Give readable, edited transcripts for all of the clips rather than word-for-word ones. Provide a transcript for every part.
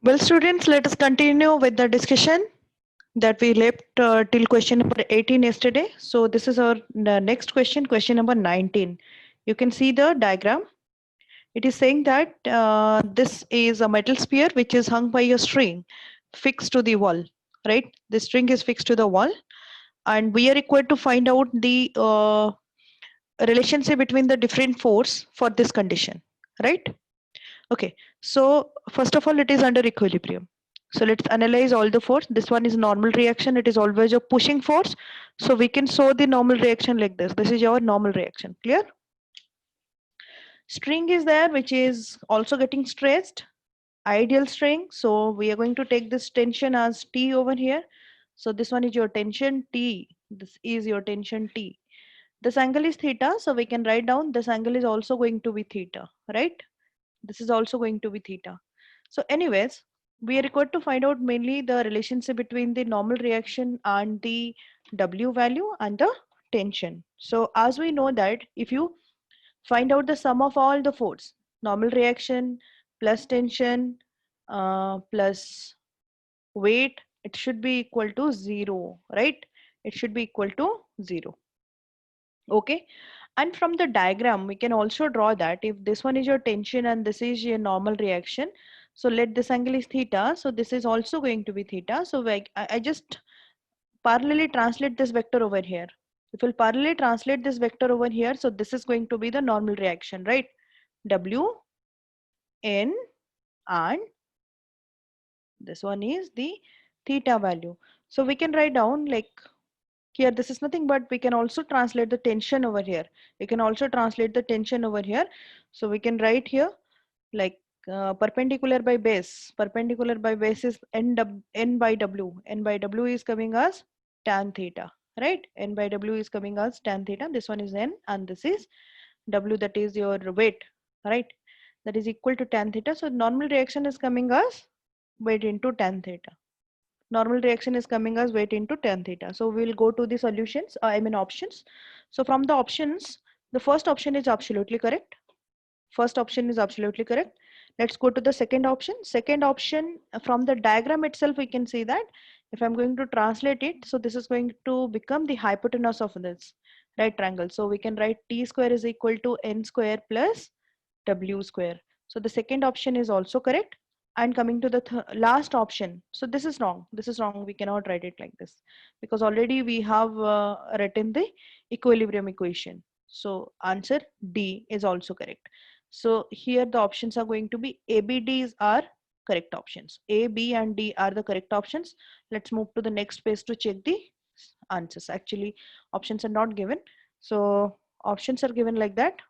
Well, students, let us continue with the discussion that we left till question number 18 yesterday. So this is our next question, question number 19. You can see the diagram. It is saying that this is a metal sphere which is hung by a string fixed to the wall, right? The string is fixed to the wall, and we are required to find out the relationship between the different force for this condition, right? Okay, so first of all, it is under equilibrium. So let's analyze all the force. This one is normal reaction. It is always a pushing force. So we can show the normal reaction like this. This is your normal reaction. Clear? String is there, which is also getting stressed. Ideal string. So we are going to take this tension as T over here. So this one is your tension T. This is your tension T. This angle is theta. So we can write down this angle is also going to be theta, right? This is also going to be theta. So anyways, we are required to find out mainly the relationship between the normal reaction and the W value and the tension. So as we know that if you find out the sum of all the force, normal reaction plus tension plus weight, it should be equal to 0, right? It should be equal to 0. Okay, and from the diagram we can also draw that if this one is your tension and this is your normal reaction, so let this angle is theta, so this is also going to be theta. So I just parallelly translate this vector over here. If we'll parallelly translate this vector over here, so this is going to be the normal reaction, right? W n, and this one is the theta value. So we can write down like here, this is nothing but we can also translate the tension over here. We can also translate the tension over here. So we can write here like perpendicular by base. Perpendicular by base is n by w. N by w is coming as tan theta, right? N by w is coming as tan theta. This one is n and this is w, that is your weight, right? That is equal to tan theta. So normal reaction is coming as weight into tan theta. Normal reaction is coming as weight into tan theta. So we will go to the solutions, I mean options. So from the options, the first option is absolutely correct. First option is absolutely correct. Let's go to the second option. Second option, from the diagram itself, we can see that if I'm going to translate it, so this is going to become the hypotenuse of this right triangle. So we can write T square is equal to N square plus W square. So the second option is also correct. And coming to the last option, so this is wrong. This is wrong. We cannot write it like this because already we have written the equilibrium equation. So answer D is also correct. So here the options are going to be A, B, D are correct options. A, B and D are the correct options. Let's move to the next page to check the answers. Actually, options are not given. So options are given like that.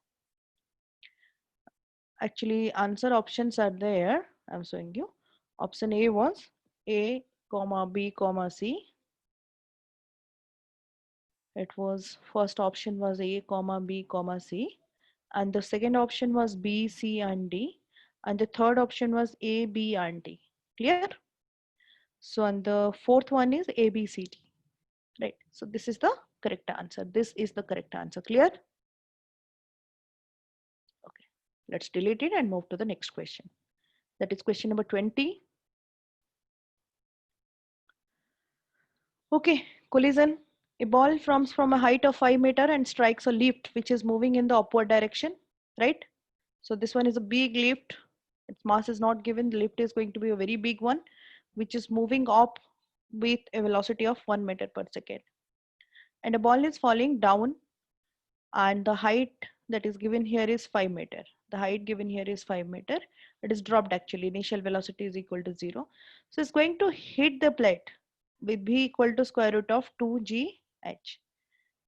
Actually, answer options are there. I'm showing you. Option A was A, comma B, comma C. It was first option was A, comma B, comma C, and the second option was B, C, and D, and the third option was A, B, and D. Clear? So, and the fourth one is A, B, C, D. Right. So this is the correct answer. This is the correct answer. Clear? Okay. Let's delete it and move to the next question. That is question number 20. Okay, collision. A ball forms from a height of 5 meters and strikes a lift which is moving in the upward direction, right? So this one is a big lift. Its mass is not given. The lift is going to be a very big one, which is moving up with a velocity of 1 meter per second. And a ball is falling down, and the height that is given here is 5 meter. The height given here is 5 meter. It is dropped actually. Initial velocity is equal to 0. So it's going to hit the plate with b equal to square root of 2gh.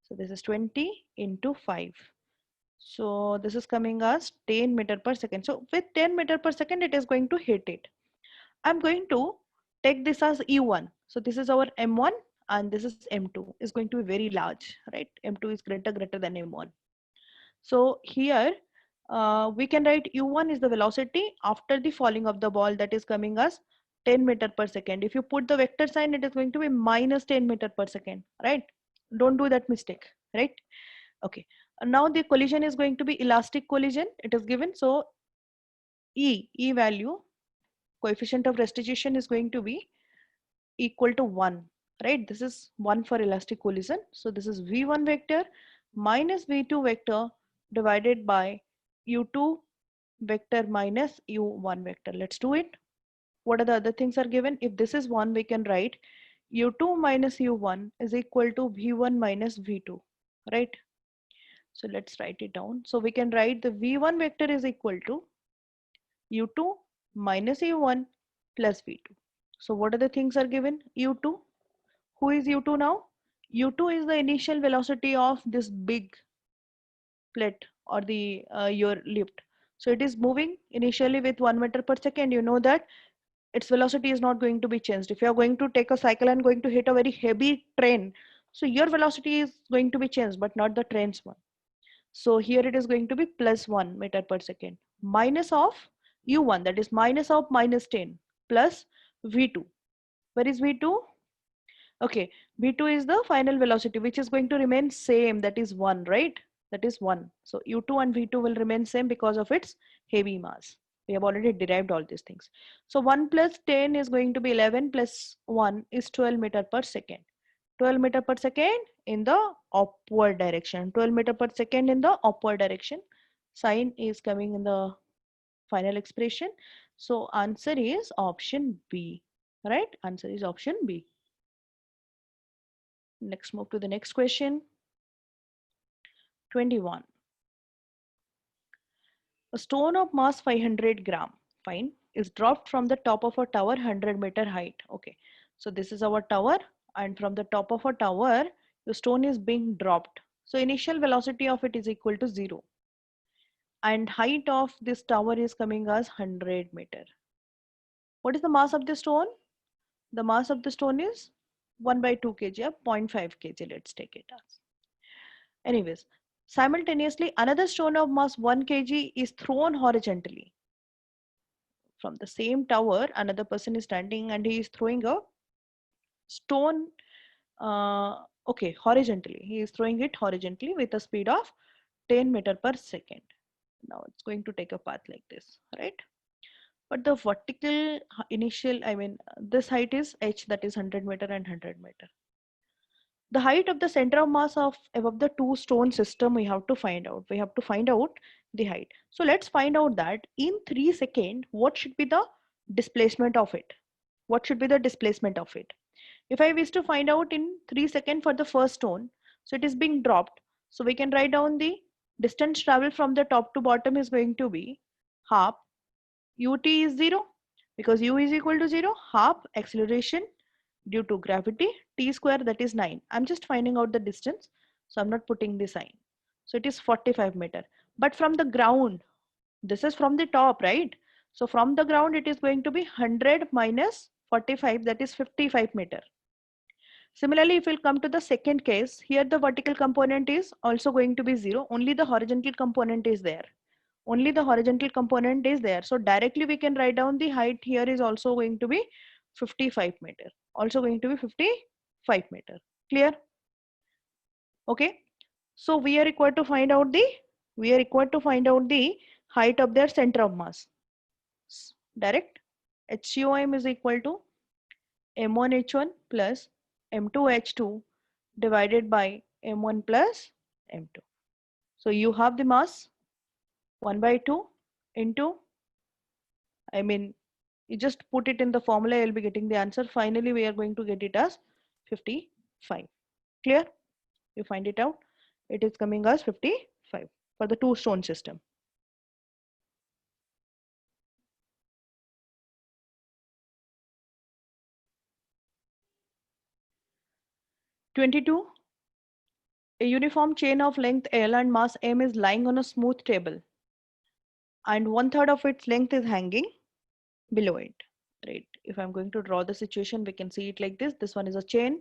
So this is 20 into 5. So this is coming as 10 meter per second. So with 10 meter per second, it is going to hit it. I'm going to take this as E1. So this is our M1 and this is M2. Is going to be very large, right? M2 is greater than M1. So here we can write U1 is the velocity after the falling of the ball, that is coming as 10 meter per second. If you put the vector sign, it is going to be minus 10 meter per second, right? Don't do that mistake, right? Okay. Now the collision is going to be elastic collision. It is given. So E value coefficient of restitution is going to be equal to 1, right? This is 1 for elastic collision. So this is V1 vector minus V2 vector divided by U2 vector minus U1 vector. Let's do it. What are the other things are given? If this is 1, we can write U2 minus U1 is equal to V1 minus V2, right? So let's write it down. So we can write the V1 vector is equal to U2 minus U1 plus V2. So what are the things are given? U2. Who is U2 now? U2 is the initial velocity of this big plate or the your lift. So it is moving initially with 1 meter per second. You know that its velocity is not going to be changed. If you are going to take a cycle and going to hit a very heavy train, so your velocity is going to be changed, but not the train's one. So here it is going to be plus 1 meter per second minus of u1, that is minus of minus 10 plus v2. Where is v2? Okay, v2 is the final velocity which is going to remain same, that is 1, right? That is 1. So u2 and v2 will remain same because of its heavy mass. We have already derived all these things. So 1 plus 10 is going to be 11 plus 1 is 12 meter per second. 12 meter per second in the upward direction. 12 meter per second in the upward direction. Sign is coming in the final expression. So answer is option B, right? Answer is option B. Next, move to the next question. 21. A stone of mass 500 gram, fine, is dropped from the top of a tower 100-meter height. Okay, so this is our tower, and from the top of a tower, the stone is being dropped. So initial velocity of it is equal to 0. And height of this tower is coming as 100 meter. What is the mass of the stone? The mass of the stone is 1 by 2 kg or 0.5 kg. Let's take it as. Anyways, simultaneously, another stone of mass 1 kg is thrown horizontally. From the same tower, another person is standing and he is throwing a stone, okay, horizontally. He is throwing it horizontally with a speed of 10 meter per second. Now it's going to take a path like this, right? But the vertical initial, I mean, this height is h, that is 100 meter and 100 meter. The height of the center of mass of above the two stone system we have to find out. We have to find out the height. So let's find out that in 3 seconds, what should be the displacement of it? What should be the displacement of it? If I wish to find out in 3 seconds for the first stone, so it is being dropped. So we can write down the distance traveled from the top to bottom is going to be half ut is 0 because u is equal to 0, half acceleration due to gravity t square, that is 9. I'm just finding out the distance, so I'm not putting the sign. So it is 45 meter. But from the ground, this is from the top, right? So from the ground it is going to be 100 minus 45, that is 55 meter. Similarly, if we'll come to the second case, here the vertical component is also going to be 0, only the horizontal component is there. Only the horizontal component is there. So directly we can write down the height here is also going to be 55 meter. Also going to be 55 meter. Clear? Okay. So we are required to find out the height of their center of mass. Direct HCOM is equal to M1H1 plus M2H2 divided by M1 plus M2. So you have the mass 1 by 2 into, I mean, you just put it in the formula, you'll be getting the answer. Finally, we are going to get it as 55. Clear? You find it out. It is coming as 55 for the two stone system. (22) A uniform chain of length L and mass M is lying on a smooth table, and 1/3 of its length is hanging below it. Right? If I'm going to draw the situation, we can see it like this. This one is a chain.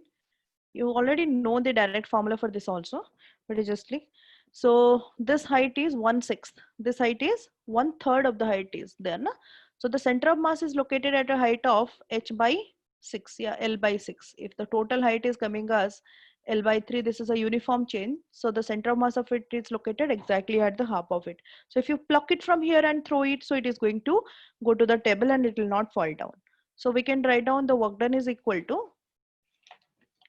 You already know the direct formula for this also, but it's just like, so this height is 1/6. This height is 1/3 of the height is there. Na? So the center of mass is located at a height of h by 6, yeah, L by 6. If the total height is coming as L by 3, this is a uniform chain. So the center of mass of it is located exactly at the half of it. So if you pluck it from here and throw it, so it is going to go to the table and it will not fall down. So we can write down the work done is equal to,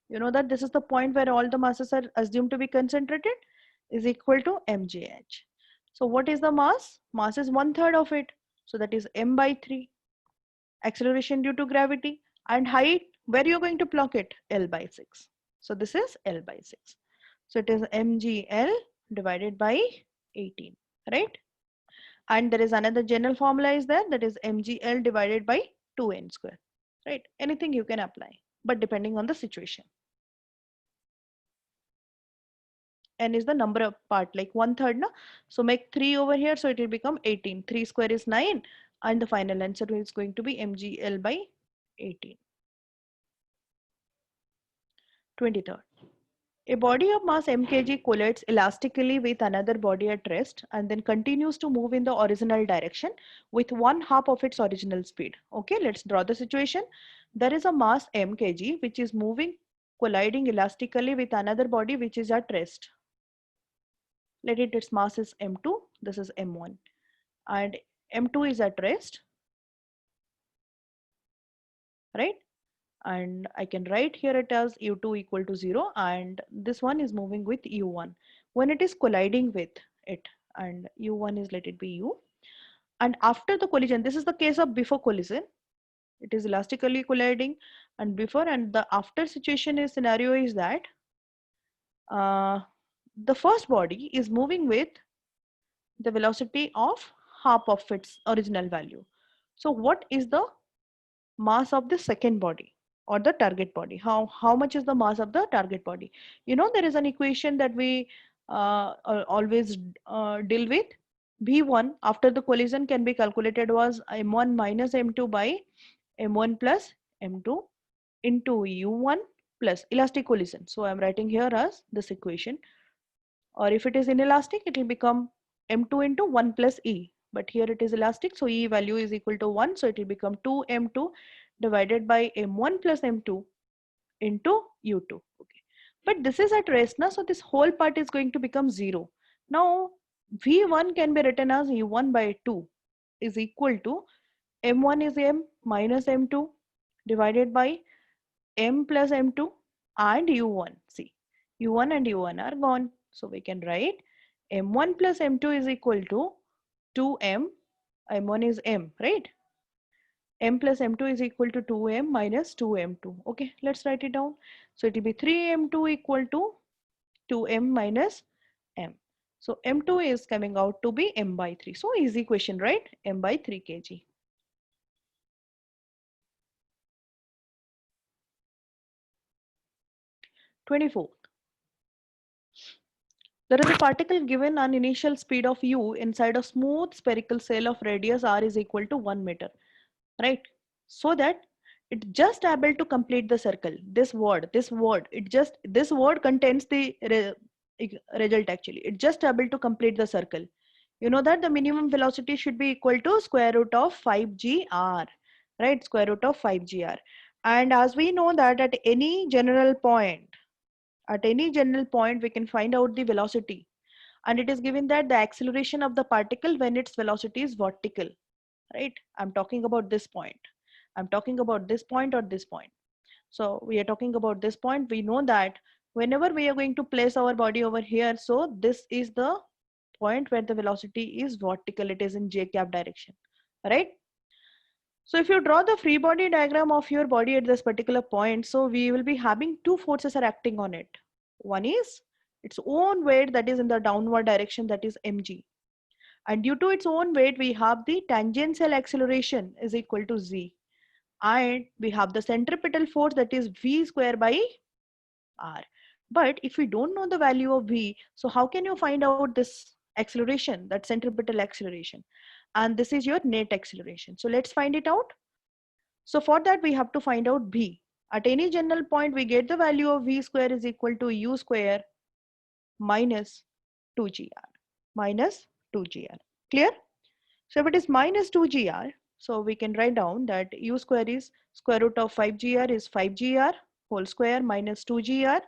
you know that this is the point where all the masses are assumed to be concentrated, is equal to mgh. So what is the mass? Mass is 1/3 of it. So that is m by 3. Acceleration due to gravity. And height, where you're going to plug it? L by 6. So this is L by 6. So it is mgl divided by 18, right? And there is another general formula is there, that is mgl divided by 2n square, right? Anything you can apply, but depending on the situation. N is the number of part, like 1/3, no? So make 3 over here, so it will become 18. 3 square is 9, and the final answer is going to be mgl by 18. 23rd. A body of mass mkg collides elastically with another body at rest and then continues to move in the original direction with 1/2 of its original speed. Okay, let's draw the situation. There is a mass mkg which is moving, colliding elastically with another body which is at rest. Let it, its mass is m2, this is m1, and m2 is at rest, right? And I can write here it as u2 equal to 0, and this one is moving with u1 when it is colliding with it, and u1 is, let it be u. And after the collision, this is the case of before collision, it is elastically colliding, and before and the after situation is scenario is that the first body is moving with the velocity of half of its original value. So what is the mass of the second body or the target body? How much is the mass of the target body? You know, there is an equation that we always deal with. V1 after the collision can be calculated was m1 minus m2 by m1 plus m2 into u1 plus elastic collision. So I'm writing here as this equation, or if it is inelastic it will become m2 into 1 plus e, but here it is elastic, so e value is equal to 1, so it will become 2m2 divided by m1 plus m2 into u2. Okay, but this is at rest now, so this whole part is going to become 0. Now v1 can be written as u1 by 2 is equal to m1 is m minus m2 divided by m plus m2 and u1. See, u1 and u1 are gone, so we can write m1 plus m2 is equal to 2m, m1 is m, right? M plus m2 is equal to 2m minus 2m2. Okay, let's write it down. So it will be 3m2 equal to 2m minus m. So m2 is coming out to be m by 3. So easy question, right? M by 3 kg. 24th. There is a particle given an initial speed of u inside a smooth spherical cell of radius r is equal to 1 meter, right? So that it just able to complete the circle. This word, this word contains the result actually. It just able to complete the circle. You know that the minimum velocity should be equal to square root of 5gr, right? Square root of 5gr. And as we know that at any general point, we can find out the velocity. And it is given that the acceleration of the particle when its velocity is vertical, right? I'm talking about this point. I'm talking about this point or this point. So we are talking about this point. We know that whenever we are going to place our body over here, so this is the point where the velocity is vertical. It is in j cap direction, right? So if you draw the free body diagram of your body at this particular point, so we will be having two forces are acting on it. One is its own weight that is in the downward direction, that is mg. And due to its own weight, we have the tangential acceleration is equal to z. And we have the centripetal force that is v square by r. But if we don't know the value of v, so how can you find out this acceleration, that centripetal acceleration? And this is your net acceleration. So let's find it out. So for that, we have to find out v. At any general point, we get the value of v square is equal to u square minus 2gr. Minus 2gr. Clear? So if it is minus 2gr, so we can write down that u square is square root of 5gr is 5gr whole square minus 2gr.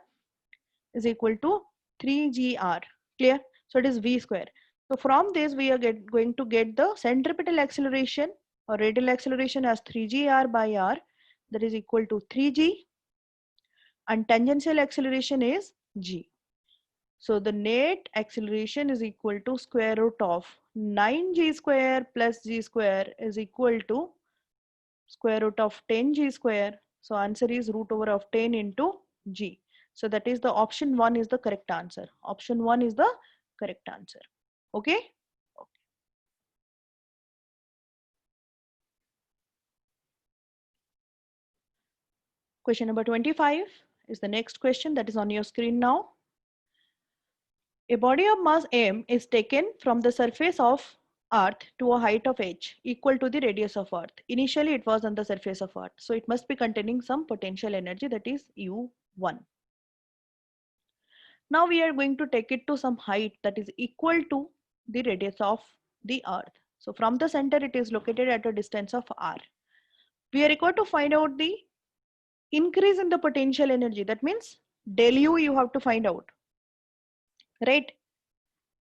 is equal to 3gr. Clear? So it is v square. So from this we are going to get the centripetal acceleration or radial acceleration as 3gr by r, that is equal to 3g, and tangential acceleration is g. So the net acceleration is equal to square root of 9g square plus g square is equal to square root of 10g square. So answer is root over of 10 into g. So that is the option 1 is the correct answer. Option 1 is the correct answer. Okay. Question number 25 is the next question that is on your screen now. A body of mass m is taken from the surface of Earth to a height of h equal to the radius of Earth. Initially it was on the surface of Earth. So it must be containing some potential energy, that is U1. Now we are going to take it to some height that is equal to the radius of the Earth. So from the center it is located at a distance of r. We are required to find out the increase in the potential energy. That means del U you have to find out, right?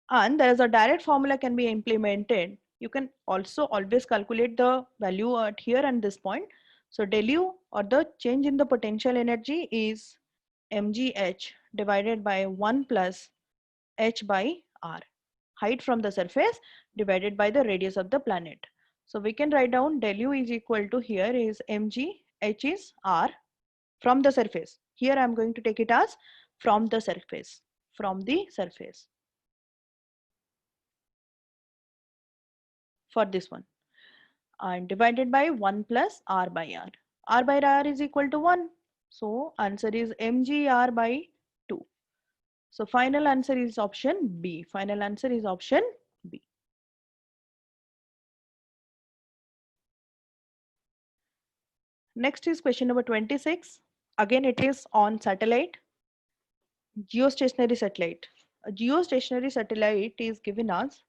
And there is a direct formula can be implemented. You can also always calculate the value at here and this point. So del U or the change in the potential energy is mgh divided by 1 plus h by r, height from the surface divided by the radius of the planet. So we can write down del U is equal to, here is mg, h is r, from the surface. Here I am going to take it as from the surface, from the surface for this one, and divided by 1 plus r by r. R by r is equal to 1. So answer is mgr by 2. So final answer is option B. Final answer is option B. Next is question number 26. Again it is on satellite, geostationary satellite. A geostationary satellite is given as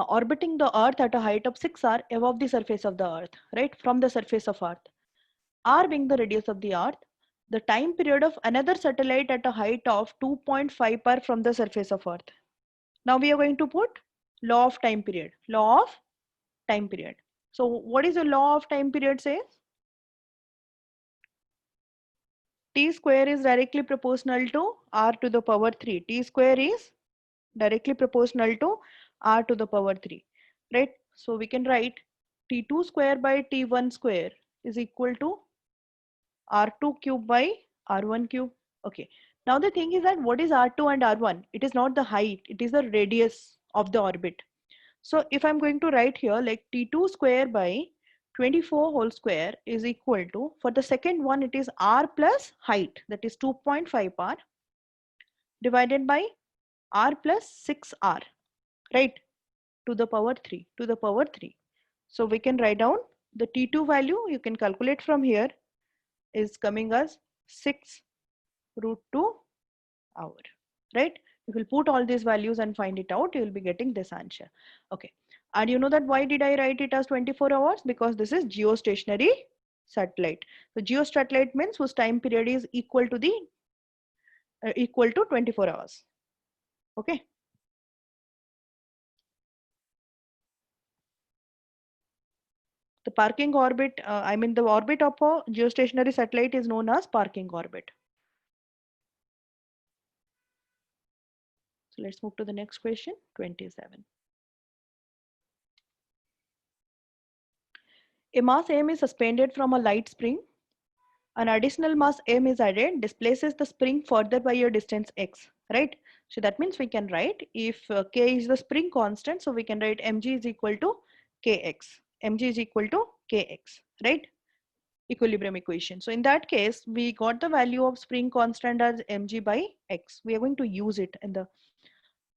orbiting the earth at a height of 6r above the surface of the earth, right? From the surface of earth. R being the radius of the earth, the time period of another satellite at a height of 2.5 per from the surface of earth. Now we are going to put law of time period. Law of time period. So what is the law of time period says? T square is directly proportional to r to the power 3. T square is directly proportional to r to the power 3, right? So we can write T2 square by T1 square is equal to r2 cube by r1 cube. Okay. Now the thing is that what is r2 and r1? It is not the height, it is the radius of the orbit. So if I'm going to write here like T2 square by 24 whole square is equal to, for the second one it is r plus height, that is 2.5 r, divided by r plus 6r, right? To the power 3, to the power 3. So we can write down the T2 value, you can calculate from here, is coming as 6 root 2 hour, right? If you put all these values and find it out, you will be getting this answer. Okay. And you know that why did I write it as 24 hours? Because this is geostationary satellite. So geosatellite means whose time period is equal to the equal to 24 hours. Okay. The parking orbit, I mean the orbit of a geostationary satellite is known as parking orbit. So let's move to the next question, 27. A mass m is suspended from a light spring. An additional mass m is added, displaces the spring further by a distance x, right? So that means we can write, if k is the spring constant, so we can write mg is equal to kx. Mg is equal to kx, right? Equilibrium equation. So in that case, we got the value of spring constant as mg by x. We are going to use it, and the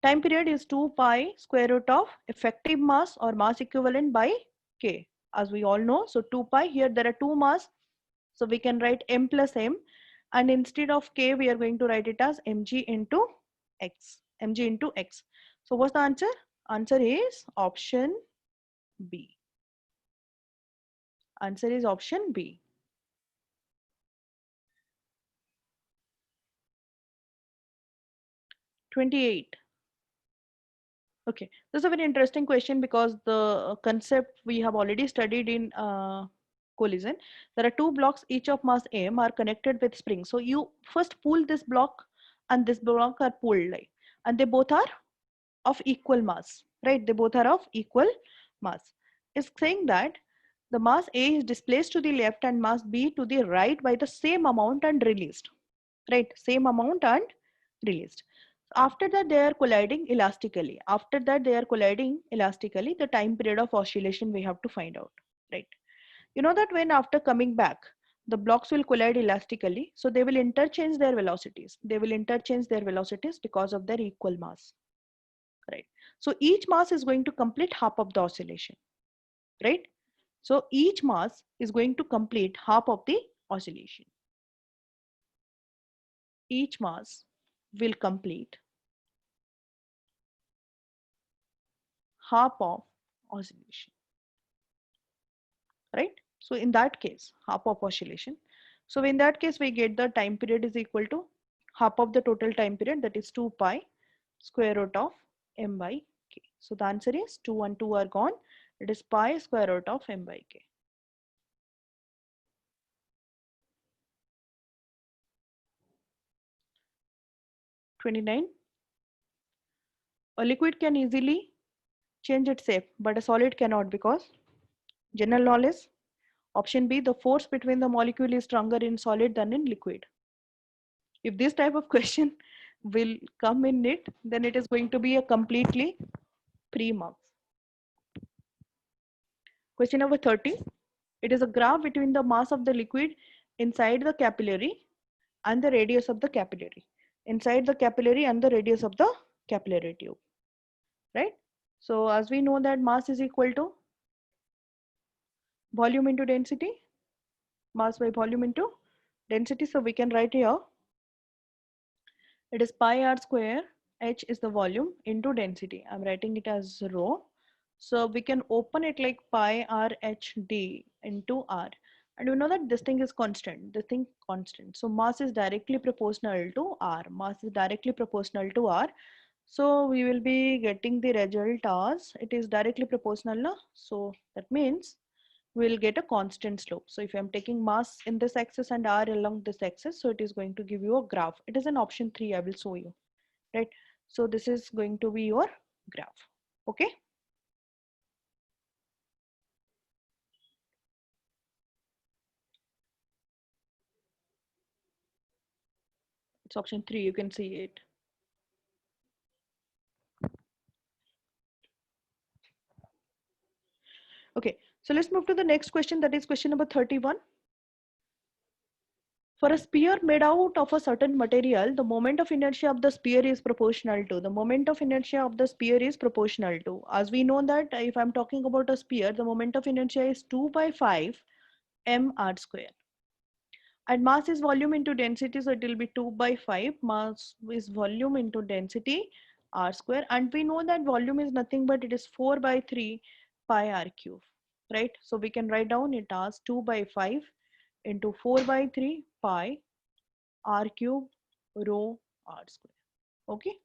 time period is 2 pi square root of effective mass or mass equivalent by k, as we all know. So 2 pi, here there are two mass, so we can write m plus m, and instead of k we are going to write it as mg into x, mg into x. So what's the answer? Answer is option B. Answer is option B. 28. Okay, this is a very interesting question because the concept we have already studied in collision. There are two blocks, each of mass m are connected with springs. So you first pull this block and this block are pulled, like, and they both are of equal mass, right? They both are of equal mass. It's saying that the mass A is displaced to the left and mass B to the right by the same amount and released, right? Same amount and released. After that, they are colliding elastically. After that, they are colliding elastically. The time period of oscillation we have to find out, right? You know that when after coming back, the blocks will collide elastically. So they will interchange their velocities. They will interchange their velocities because of their equal mass, right? So each mass is going to complete half of the oscillation, right? So each mass is going to complete half of the oscillation. Each mass will complete half of oscillation, right? So in that case, half of oscillation. So in that case, we get the time period is equal to half of the total time period, that is 2 pi square root of m by k. So the answer is 2 and 2 are gone. It is pi square root of m by k. 29. A liquid can easily change its shape, but a solid cannot because general knowledge. Option B, the force between the molecule is stronger in solid than in liquid. If this type of question will come in it, then it is going to be a completely pre-marks. Question number 30. It is a graph between the mass of the liquid inside the capillary and the radius of the capillary. Inside the capillary and the radius of the capillary tube, right? So as we know that mass is equal to volume into density, mass by volume into density. So we can write here, it is pi r square, h is the volume into density. I'm writing it as rho. So we can open it like pi r h d into r. And we know that this thing is constant, this thing constant. So mass is directly proportional to r. Mass is directly proportional to r. So we will be getting the result as it is directly proportional. Na? So that means we'll get a constant slope. So if I'm taking mass in this axis and r along this axis, so it is going to give you a graph. It is an option 3, I will show you, right? So this is going to be your graph, okay? It's option 3, you can see it. Okay, so let's move to the next question, that is question number 31. For a sphere made out of a certain material, the moment of inertia of the sphere is proportional to, the moment of inertia of the sphere is proportional to, as we know that if I'm talking about a sphere, the moment of inertia is 2 by 5 m r square. And mass is volume into density, so it will be 2 by 5. Mass is volume into density r square. And we know that volume is nothing but it is 4 by 3 pi r cube, right? So we can write down it as 2 by 5 into 4 by 3 pi r cube rho r square. Okay.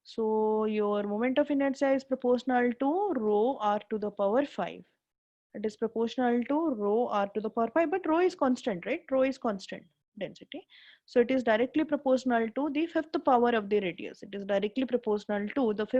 So your moment of inertia is proportional to rho r to the power 5. It is proportional to rho r to the power 5, but rho is constant, right? Rho is constant density. So it is directly proportional to the fifth power of the radius. It is directly proportional to the fifth